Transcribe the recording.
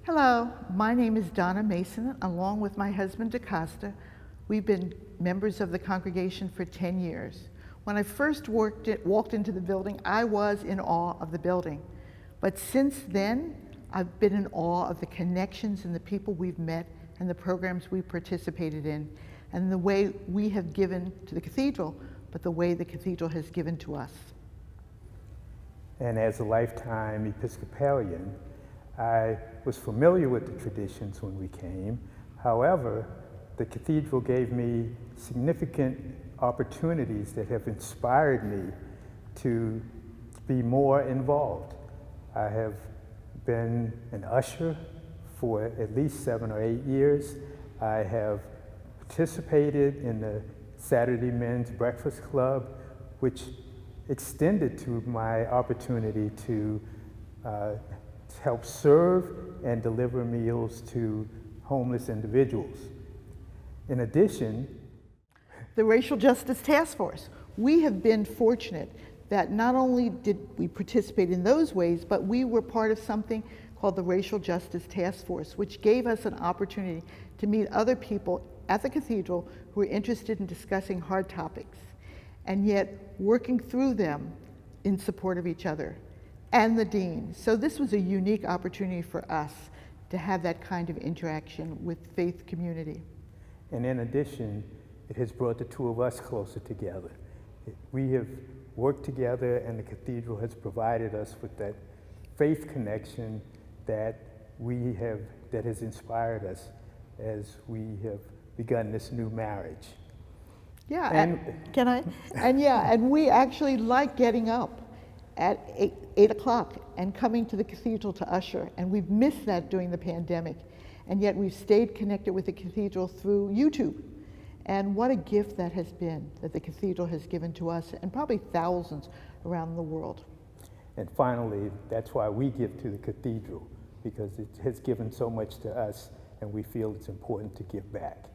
Hello, my name is Donna Mason, along with my husband DeCosta. We've been members of the congregation for 10 years. When I first walked into the building, I was in awe of the building. But since then, I've been in awe of the connections and the people we've met and the programs we participated in, and the way we have given to the cathedral, but the way the cathedral has given to us. And as a lifetime Episcopalian, I was familiar with the traditions when we came. However, the cathedral gave me significant opportunities that have inspired me to be more involved. I have been an usher for at least 7 or 8 years. I have participated in the Saturday Men's Breakfast Club, which extended to my opportunity to help serve and deliver meals to homeless individuals. In addition, the Racial Justice Task Force. We have been fortunate that not only did we participate in those ways, but we were part of something called the Racial Justice Task Force, which gave us an opportunity to meet other people at the cathedral who were interested in discussing hard topics, and yet working through them in support of each other and the dean. So this was a unique opportunity for us to have that kind of interaction with faith community. And in addition, it has brought the two of us closer together. We have worked together, and the cathedral has provided us with that faith connection that has inspired us as we have begun this new marriage. Yeah, and we actually like getting up at 8 o'clock and coming to the cathedral to usher, and we've missed that during the pandemic, and yet we've stayed connected with the cathedral through YouTube. And what a gift that has been, that the cathedral has given to us, and probably thousands around the world. And finally, that's why we give to the cathedral, because it has given so much to us, and we feel it's important to give back.